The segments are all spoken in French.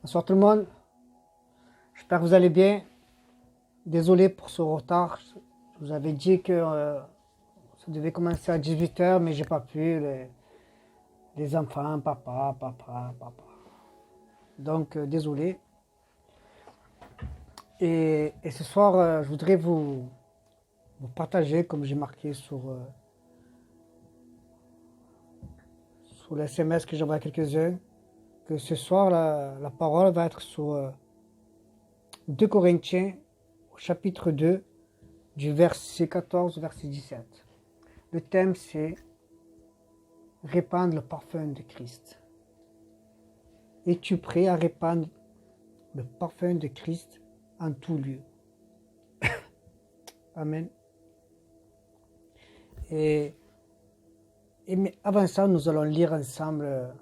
Bonsoir tout le monde, j'espère que vous allez bien. Désolé pour ce retard, je vous avais dit que ça devait commencer à 18h, mais j'ai pas pu. Les enfants, papa. Donc désolé. Et ce soir, je voudrais vous partager, comme j'ai marqué sur le SMS que j'envoie à quelques-uns, que ce soir, la parole va être sur 2 Corinthiens, au chapitre 2, du verset 14 au verset 17. Le thème, c'est répandre le parfum de Christ. Es-tu prêt à répandre le parfum de Christ en tout lieu? Amen. Mais avant ça, nous allons lire ensemble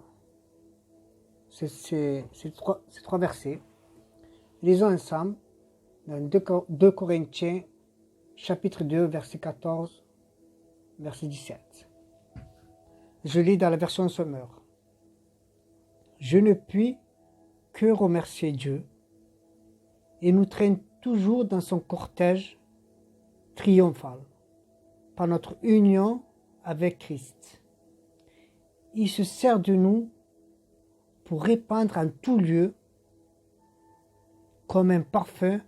ces trois versets. Lisons ensemble dans 2 Corinthiens, chapitre 2, verset 14, verset 17. Je lis dans la version Sommer. Je ne puis que remercier Dieu et nous traîne toujours dans son cortège triomphal par notre union avec Christ. Il se sert de nous pour répandre en tout lieu comme un parfum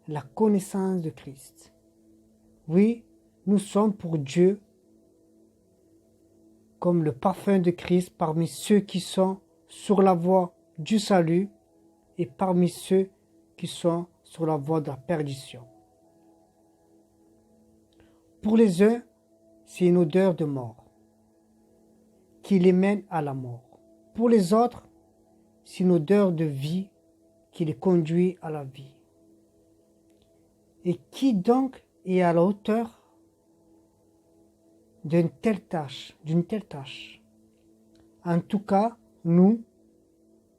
la connaissance de Christ. Oui, nous sommes pour Dieu comme le parfum de Christ parmi ceux qui sont sur la voie du salut et parmi ceux qui sont sur la voie de la perdition. Pour les uns, c'est une odeur de mort qui les mène à la mort. Pour les autres, c'est une odeur de vie qui les conduit à la vie. Et qui donc est à la hauteur d'une telle tâche? En tout cas, nous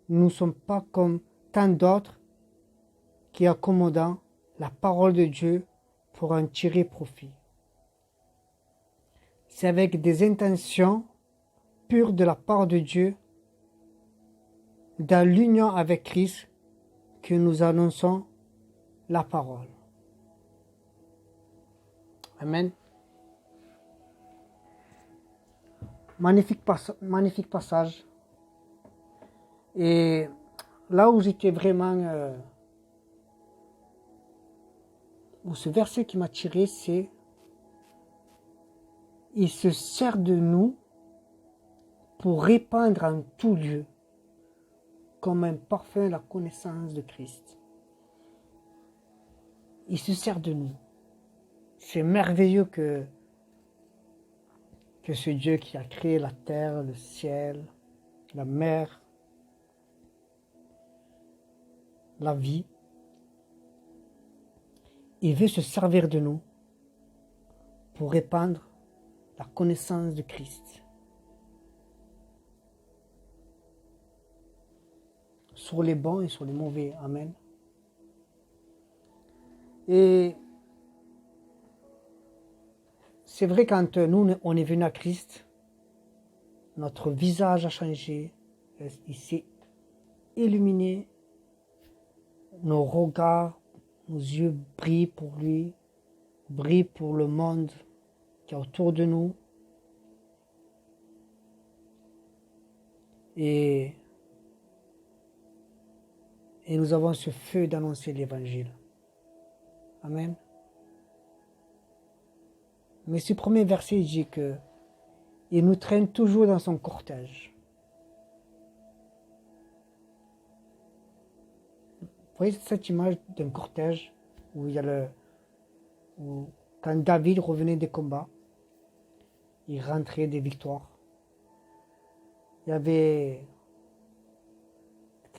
ne sommes pas comme tant d'autres qui accommodent la parole de Dieu pour en tirer profit. C'est avec des intentions pures de la part de Dieu, dans l'union avec Christ, que nous annonçons la parole. Amen. Magnifique passage. Et là où j'étais vraiment... où ce verset qui m'a tiré, c'est « Il se sert de nous pour répandre en tout lieu comme un parfum la connaissance de Christ. » Il se sert de nous. C'est merveilleux que ce Dieu qui a créé la terre, le ciel, la mer, la vie, il veut se servir de nous pour répandre la connaissance de Christ. Sur les bons et sur les mauvais. Amen. Et c'est vrai, quand nous, on est venu à Christ, notre visage a changé, il s'est illuminé, nos regards, nos yeux brillent pour lui, brillent pour le monde qui est autour de nous. Et nous avons ce feu d'annoncer l'évangile. Amen. Mais ce premier verset dit que il nous traîne toujours dans son cortège. Vous voyez cette image d'un cortège où il y a quand David revenait des combats, il rentrait des victoires. Il y avait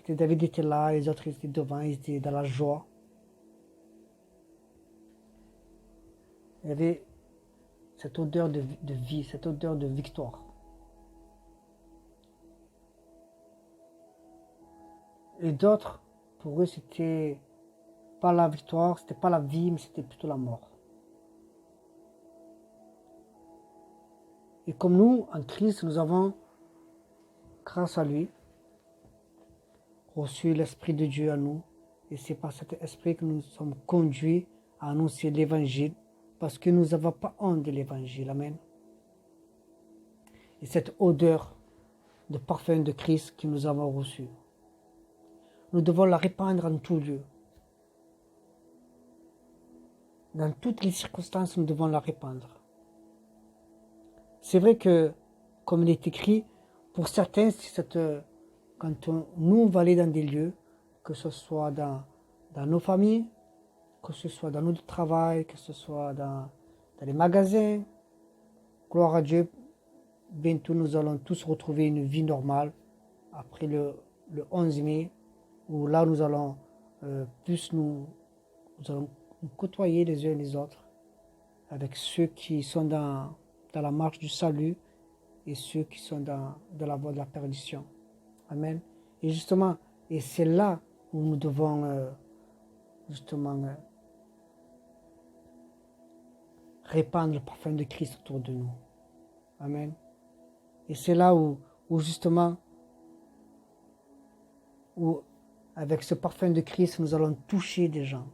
David était là, les autres étaient devant, ils étaient dans la joie. Il y avait cette odeur de vie, cette odeur de victoire. Et d'autres, pour eux, c'était pas la victoire, c'était pas la vie, mais c'était plutôt la mort. Et comme nous, en Christ, nous avons, grâce à lui, reçu l'Esprit de Dieu à nous. Et c'est par cet esprit que nous sommes conduits à annoncer l'Évangile, parce que nous n'avons pas honte de l'Évangile. Amen. Et cette odeur de parfum de Christ que nous avons reçue, nous devons la répandre en tout lieu. Dans toutes les circonstances, nous devons la répandre. C'est vrai que, comme il est écrit, pour certains, quand nous va aller dans des lieux, que ce soit dans nos familles, que ce soit dans notre travail, que ce soit dans les magasins, gloire à Dieu, bientôt nous allons tous retrouver une vie normale après le 11 mai, où là nous allons plus nous allons nous côtoyer les uns les autres avec ceux qui sont dans la marche du salut et ceux qui sont dans la voie de la perdition. Amen. Et justement, et c'est là où nous devons répandre le parfum de Christ autour de nous. Amen. Et c'est là où justement, où avec ce parfum de Christ, nous allons toucher des gens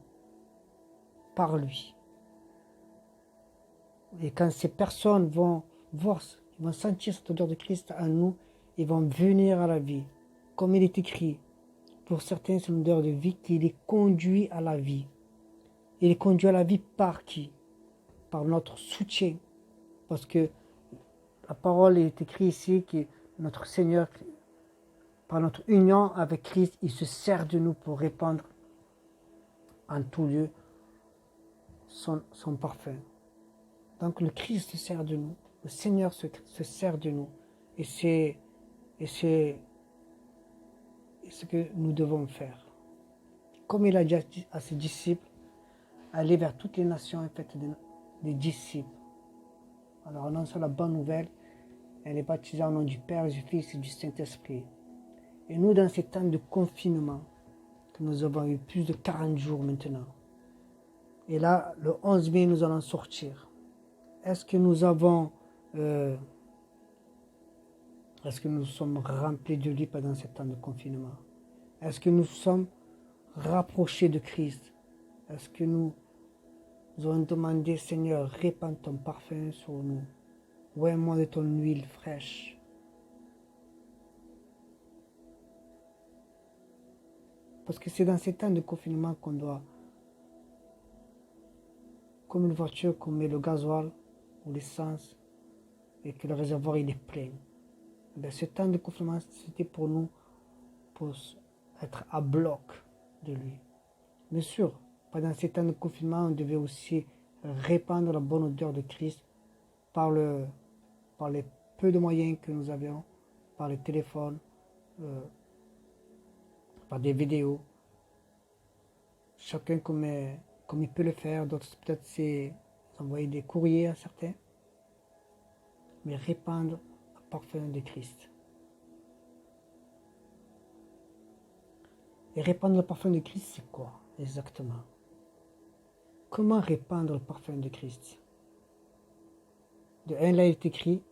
par lui. Et quand ces personnes vont voir, ils vont sentir cette odeur de Christ en nous, ils vont venir à la vie. Comme il est écrit, pour certains, c'est une odeur de vie qui les conduit à la vie. Il est conduit à la vie par qui? Par notre soutien. Parce que la parole est écrite ici que notre Seigneur, par notre union avec Christ, il se sert de nous pour répandre en tout lieu son parfum. Donc le Christ se sert de nous, le Seigneur se sert de nous. Et c'est ce que nous devons faire. Comme il a dit à ses disciples, aller vers toutes les nations et faites des disciples. Alors annonçons la bonne nouvelle, elle est baptisée au nom du Père, du Fils et du Saint-Esprit. Et nous, dans ces temps de confinement, que nous avons eu plus de 40 jours maintenant, et là, le 11 mai, nous allons sortir. Est-ce que nous sommes remplis de lui pendant ces temps de confinement? Est-ce que nous sommes rapprochés de Christ? Est-ce que nous avons demandé, Seigneur, répands ton parfum sur nous. Ouais-moi de ton huile fraîche. Parce que c'est dans ces temps de confinement qu'on doit, comme une voiture qu'on met le gasoil ou l'essence et que le réservoir il est plein. Ben, ce temps de confinement, c'était pour nous, pour être à bloc de lui. Bien sûr, pendant ces temps de confinement, on devait aussi répandre la bonne odeur de Christ par les peu de moyens que nous avions, par les téléphones, par des vidéos. Chacun comme il peut le faire, d'autres peut-être c'est envoyer des courriers à certains, mais répandre le parfum de Christ. Et répandre le parfum de Christ, c'est quoi exactement? Comment répandre le parfum de Christ? De un, là, il est écrit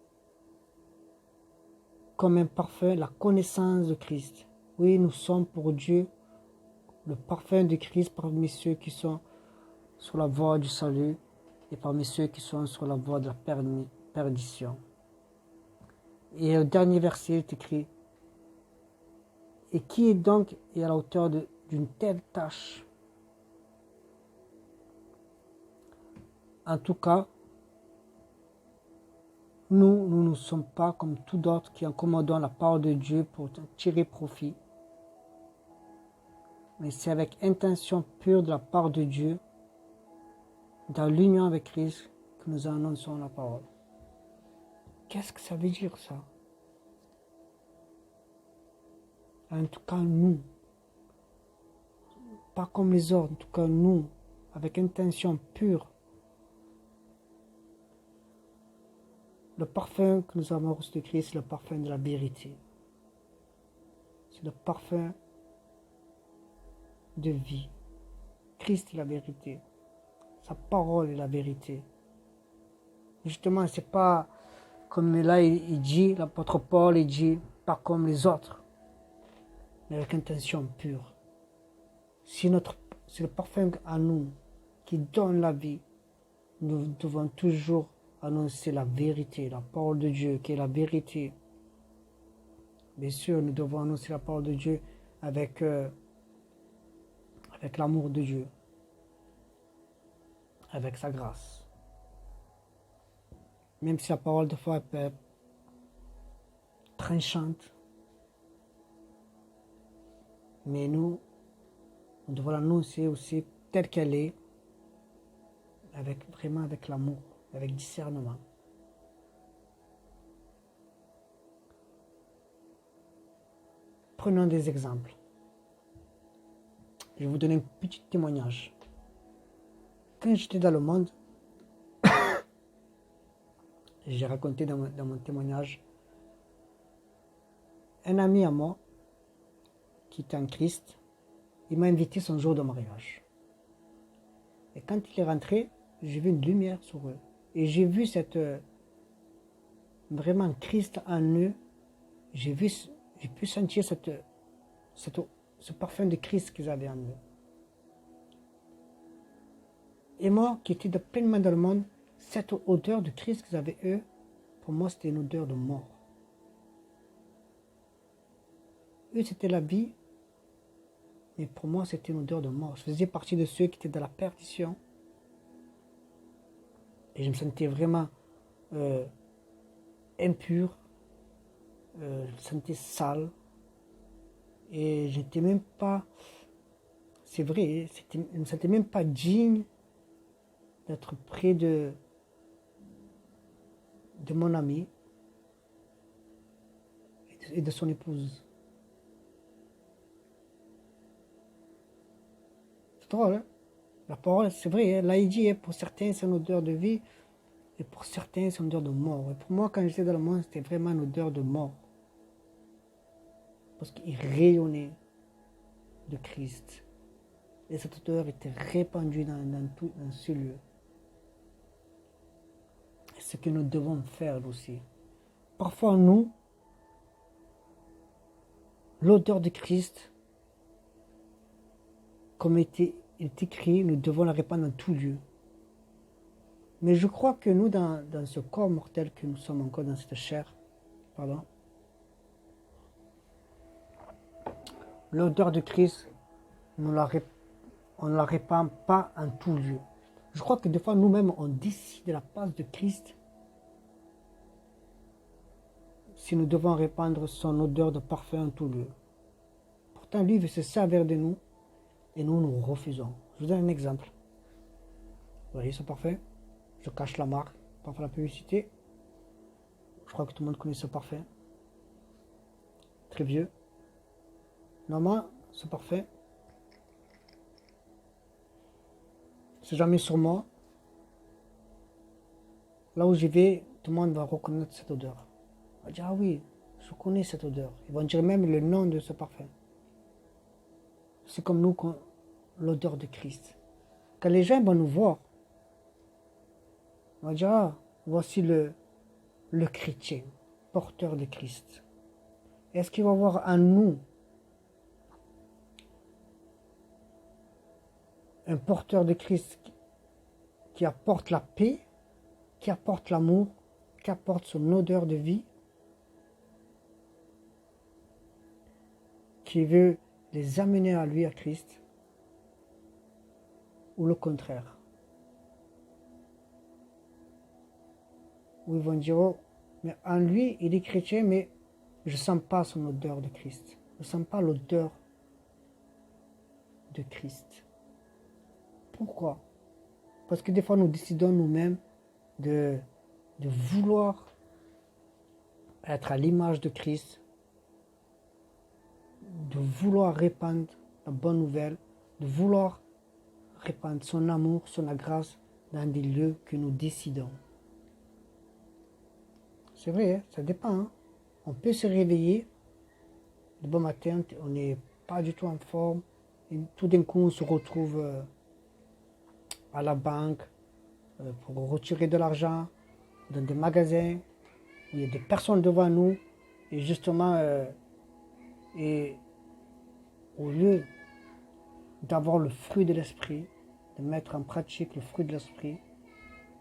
comme un parfum, la connaissance de Christ. Oui, nous sommes pour Dieu le parfum de Christ parmi ceux qui sont sur la voie du salut et parmi ceux qui sont sur la voie de la perdition. Et au dernier verset, il est écrit: et qui est donc à la hauteur d'une telle tâche? En tout cas, nous ne sommes pas comme tous d'autres qui incommodons la parole de Dieu pour tirer profit. Mais c'est avec intention pure de la part de Dieu, dans l'union avec Christ, que nous annonçons la parole. Qu'est-ce que ça veut dire ça? En tout cas, nous, pas comme les autres, en tout cas nous, avec intention pure, le parfum que nous avons reçu de Christ, c'est le parfum de la vérité. C'est le parfum de vie. Christ est la vérité. Sa parole est la vérité. Justement, c'est pas comme là il dit, l'apôtre Paul, il dit, pas comme les autres. mais avec intention pure. Si c'est le parfum à nous qui donne la vie, nous devons toujours annoncer la vérité, la parole de Dieu qui est la vérité. Bien sûr, nous devons annoncer la parole de Dieu avec l'amour de Dieu, avec sa grâce. Même si la parole de foi peut être tranchante, mais nous devons l'annoncer aussi telle qu'elle est, vraiment avec l'amour, avec discernement. Prenons des exemples. Je vais vous donner un petit témoignage. Quand j'étais dans le monde, j'ai raconté dans mon témoignage, un ami à moi, qui était en Christ, il m'a invité son jour de mariage. Et quand il est rentré, j'ai vu une lumière sur eux. Et j'ai vu vraiment Christ en eux. J'ai pu sentir ce parfum de Christ qu'ils avaient en eux. Et moi, qui étais pleinement dans le monde, cette odeur de Christ qu'ils avaient eux, pour moi, c'était une odeur de mort. Eux, c'était la vie, mais pour moi, c'était une odeur de mort. Je faisais partie de ceux qui étaient dans la perdition. Et je me sentais vraiment impur, je me sentais sale. Et j'étais même pas, c'est vrai, je ne me sentais même pas digne d'être près de mon ami et de son épouse. C'est drôle, hein? La parole, c'est vrai, hein? Là il dit, pour certains c'est une odeur de vie, et pour certains c'est une odeur de mort. Et pour moi, quand j'étais dans le monde, c'était vraiment une odeur de mort. Parce qu'il rayonnait de Christ. Et cette odeur était répandue dans ce lieu. Et ce que nous devons faire aussi. Parfois, nous, l'odeur de Christ, comme il est écrit, nous devons la répandre dans tout lieu. Mais je crois que nous, dans ce corps mortel que nous sommes encore, dans cette chair, l'odeur de Christ, on ne la répand pas en tout lieu. Je crois que des fois, nous-mêmes, on décide de la place de Christ si nous devons répandre son odeur de parfum en tout lieu. Pourtant, lui veut se servir de nous et nous refusons. Je vous donne un exemple. Vous voyez ce parfum? Je cache la marque, pas faire la publicité. Je crois que tout le monde connaît ce parfum. Très vieux. Normalement, ce parfum, c'est jamais sur moi. Là où j'y vais, tout le monde va reconnaître cette odeur. On va dire, ah oui, je connais cette odeur. Ils vont dire même le nom de ce parfum. C'est comme nous, l'odeur de Christ. Quand les gens vont nous voir, on va dire, ah, voici le chrétien, porteur de Christ. Est-ce qu'il va voir en nous un porteur de Christ qui apporte la paix, qui apporte l'amour, qui apporte son odeur de vie, qui veut les amener à lui, à Christ, ou le contraire? Où ils vont dire, oh, mais en lui, il est chrétien, mais je ne sens pas son odeur de Christ. Je ne sens pas l'odeur de Christ. Pourquoi? Parce que des fois, nous décidons nous-mêmes de vouloir être à l'image de Christ, de vouloir répandre la bonne nouvelle, de vouloir répandre son amour, son grâce dans des lieux que nous décidons. C'est vrai, hein, ça dépend. Hein. On peut se réveiller le bon matin, on n'est pas du tout en forme, et tout d'un coup on se retrouve à la banque pour retirer de l'argent, dans des magasins, où il y a des personnes devant nous, et justement, et au lieu d'avoir le fruit de l'esprit, de mettre en pratique le fruit de l'esprit,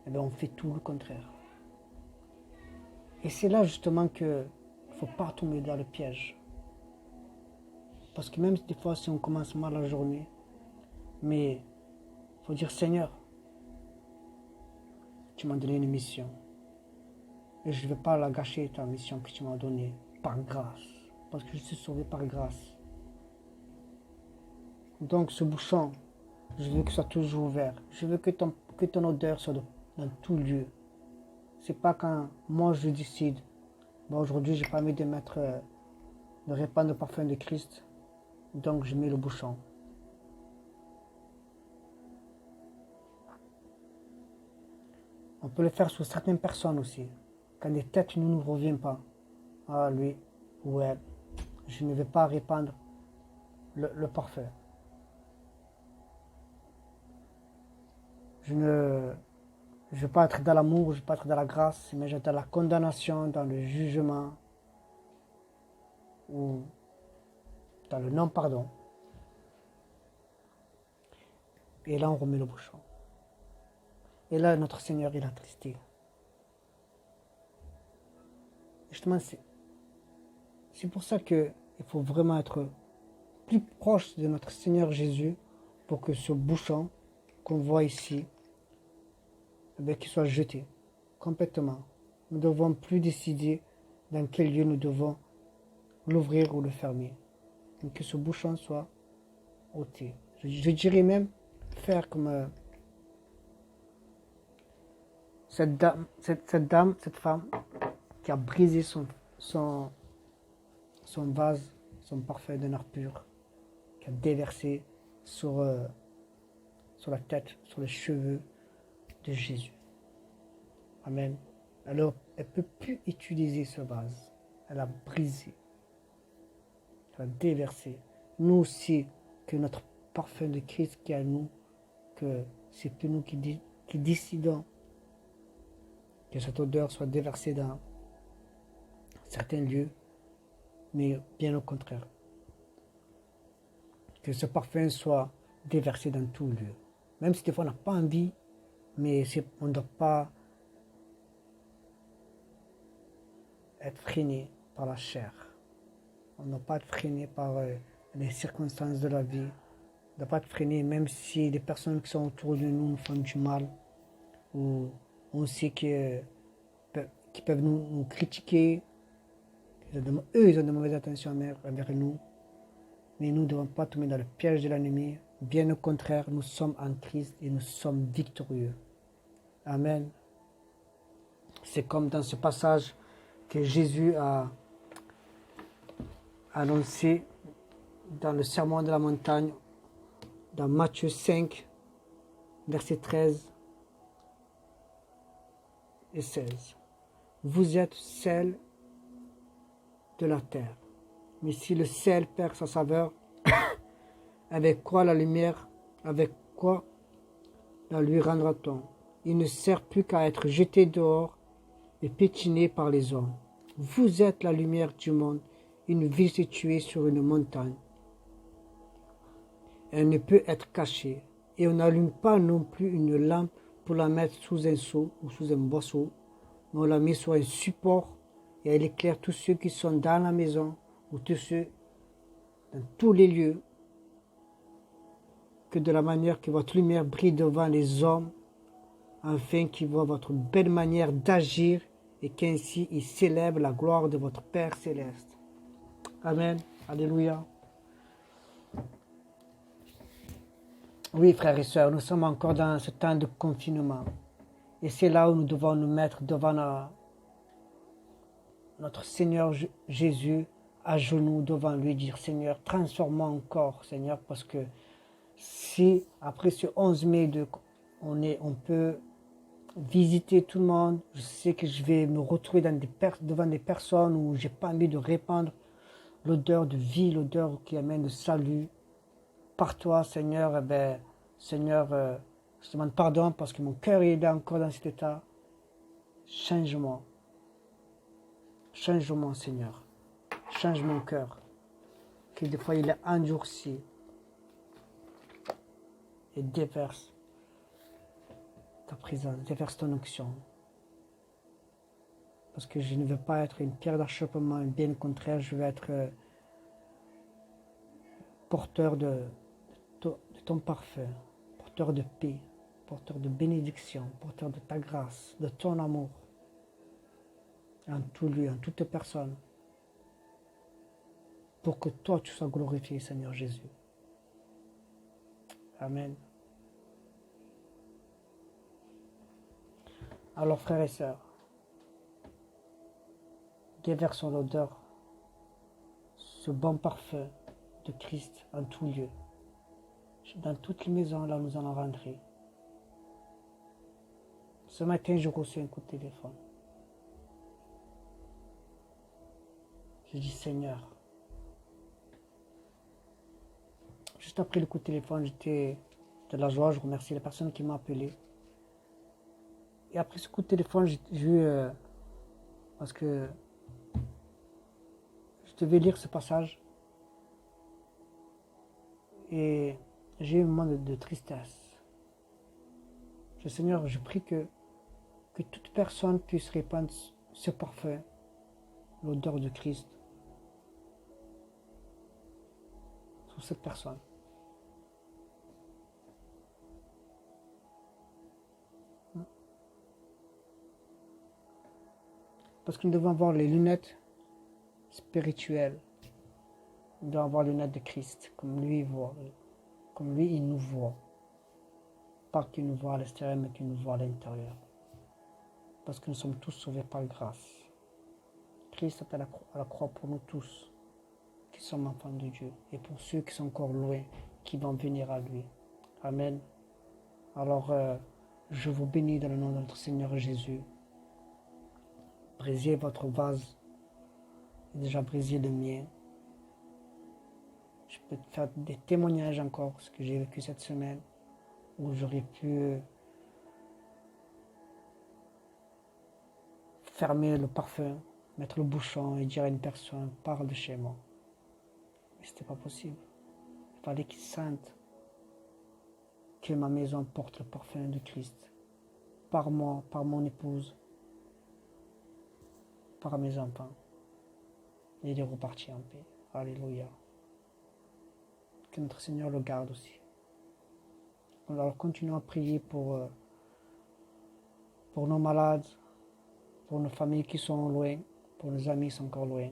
eh bien, on fait tout le contraire. Et c'est là justement qu'il ne faut pas tomber dans le piège. Parce que même des fois, si on commence mal la journée, mais il faut dire Seigneur, tu m'as donné une mission. Et je ne vais pas la gâcher, ta mission que tu m'as donnée, par grâce. Parce que je suis sauvé par grâce. Donc ce bouchon, je veux que ce soit toujours ouvert. Je veux que ton odeur soit dans tout lieu. C'est pas quand moi je décide, bon, aujourd'hui j'ai pas envie de répandre le parfum de Christ, donc je mets le bouchon. On peut le faire sur certaines personnes aussi. Quand des têtes ne nous reviennent pas, ah lui ou elle, je ne vais pas répandre le parfum. Je ne veux pas être dans l'amour, je ne veux pas être dans la grâce, mais je vais être dans la condamnation, dans le jugement ou dans le non-pardon. Et là, on remet le bouchon. Et là, notre Seigneur, il est attristé. Justement, c'est pour ça qu'il faut vraiment être plus proche de notre Seigneur Jésus pour que ce bouchon qu'on voit ici, qu'il soit jeté complètement. Nous ne devons plus décider dans quel lieu nous devons l'ouvrir ou le fermer. Mais que ce bouchon soit ôté. Je dirais même faire comme cette femme qui a brisé son vase, son parfum d'un art pur, qui a déversé sur la tête, sur les cheveux de Jésus. Amen. Alors, elle ne peut plus utiliser ce vase. Elle a brisé. Elle a déversé. Nous aussi, que notre parfum de Christ qui est à nous, que c'est plus nous qui décidons que cette odeur soit déversée dans certains lieux, mais bien au contraire. Que ce parfum soit déversé dans tout lieu. Même si des fois on n'a pas envie, mais on ne doit pas être freiné par la chair. On ne doit pas être freiné par les circonstances de la vie. On ne doit pas être freiné même si les personnes qui sont autour de nous nous font du mal. Ou on sait qu'ils peuvent nous critiquer. Eux, ils ont de mauvaises intentions envers nous. Mais nous ne devons pas tomber dans le piège de l'ennemi. Bien au contraire, nous sommes en Christ et nous sommes victorieux. Amen. C'est comme dans ce passage que Jésus a annoncé dans le sermon de la montagne, dans Matthieu 5, versets 13 et 16. Vous êtes sel de la terre. Mais si le sel perd sa saveur, avec quoi la lui rendra-t-on? Il ne sert plus qu'à être jeté dehors et piétiné par les hommes. Vous êtes la lumière du monde. Une ville située sur une montagne. Elle ne peut être cachée. Et on n'allume pas non plus une lampe pour la mettre sous un seau ou sous un boisseau, mais on la met sur un support et elle éclaire tous ceux qui sont dans la maison ou tous ceux dans tous les lieux, que de la manière que votre lumière brille devant les hommes, afin qu'ils voient votre belle manière d'agir et qu'ainsi ils célèbrent la gloire de votre Père céleste. Amen. Alléluia. Oui, frères et sœurs, nous sommes encore dans ce temps de confinement. Et c'est là où nous devons nous mettre devant notre Seigneur Jésus, à genoux devant lui, dire Seigneur, transforme-moi encore, Seigneur, parce que si après ce 11 mai, on peut visiter tout le monde, je sais que je vais me retrouver devant des personnes où j'ai pas envie de répandre l'odeur de vie, l'odeur qui amène le salut. Par toi, Seigneur, Seigneur, je te demande pardon parce que mon cœur est encore dans cet état. Change-moi, Seigneur. Change mon cœur. que des fois il est endurci et déverse ta présence, déverse ton onction. Parce que je ne veux pas être une pierre d'achoppement, bien au contraire, je veux être porteur de ton parfum, porteur de paix, porteur de bénédiction, porteur de ta grâce, de ton amour, en tout lieu, en toute personne, pour que toi tu sois glorifié, Seigneur Jésus. Amen. Alors, frères et sœurs, déversons l'odeur, ce bon parfum de Christ en tout lieu. Dans toutes les maisons, là, nous allons rentrer. Ce matin, j'ai reçu un coup de téléphone. Je dis, Seigneur. Juste après le coup de téléphone, j'étais de la joie. Je remercie la personne qui m'a appelé. Et après ce coup de téléphone, j'ai eu... parce que je devais lire ce passage. Et j'ai eu un moment de tristesse. Je dis, Seigneur, je prie que toute personne puisse répandre ce parfum, l'odeur de Christ, sur cette personne. Parce que nous devons avoir les lunettes spirituelles. Nous devons avoir les lunettes de Christ, comme lui il voit, comme lui il nous voit. Pas qu'il nous voit à l'extérieur, mais qu'il nous voit à l'intérieur. Parce que nous sommes tous sauvés par grâce. Christ est à la croix pour nous tous, qui sommes enfants de Dieu, et pour ceux qui sont encore loin, qui vont venir à lui. Amen. Alors, je vous bénis dans le nom de notre Seigneur Jésus. Brisez votre vase. J'ai déjà brisé le mien. Je peux te faire des témoignages encore, ce que j'ai vécu cette semaine, où j'aurais pu fermer le parfum, mettre le bouchon et dire à une personne, parle de chez moi. Mais ce n'était pas possible. Il fallait qu'il sente que ma maison porte le parfum de Christ. Par moi, par mon épouse, par mes enfants. Et il est reparti en paix. Alléluia. Que notre Seigneur le garde aussi. Alors continuons à prier pour nos malades, pour nos familles qui sont loin, pour nos amis qui sont encore loin.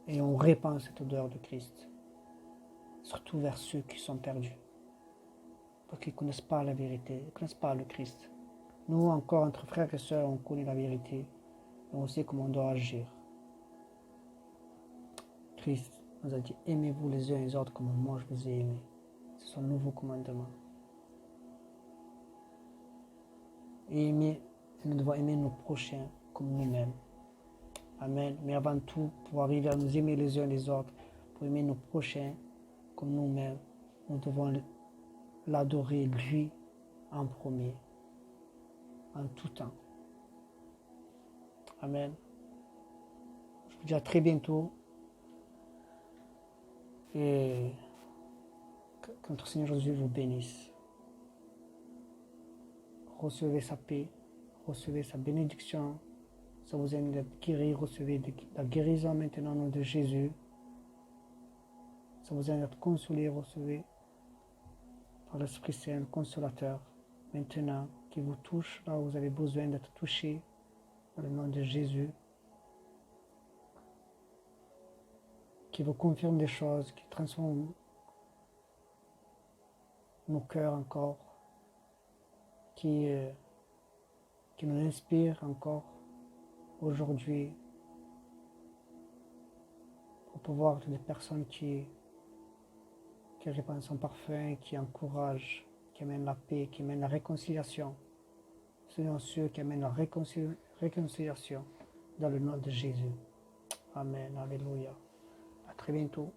Et on répand cette odeur de Christ. Surtout vers ceux qui sont perdus. Parce qu'ils ne connaissent pas la vérité, ils ne connaissent pas le Christ. Nous, encore, entre frères et sœurs, on connaît la vérité. Et on sait comment on doit agir. Christ nous a dit, aimez-vous les uns les autres comme moi je vous ai aimé. C'est son nouveau commandement. Et nous devons aimer nos prochains comme nous-mêmes. Amen. Mais avant tout, pour arriver à nous aimer les uns les autres, pour aimer nos prochains comme nous-mêmes, nous devons l'adorer lui en premier, en tout temps. Amen. Je vous dis à très bientôt. Et que notre Seigneur Jésus vous bénisse. Recevez sa paix, recevez sa bénédiction. Ça vous aide d'être guéri, recevez la guérison maintenant au nom de Jésus. Ça vous aide d'être consolé, recevez par l'Esprit Saint, le Consolateur, maintenant, qui vous touche là où vous avez besoin d'être touché, dans le nom de Jésus. Qui vous confirme des choses, qui transforme nos cœurs encore, qui nous inspire encore aujourd'hui pour pouvoir être des personnes qui répandent son parfum, qui encouragent, qui amènent la paix, qui amènent la réconciliation. Soyons ceux qui amènent la réconciliation dans le nom de Jésus. Amen. Alléluia. À très bientôt.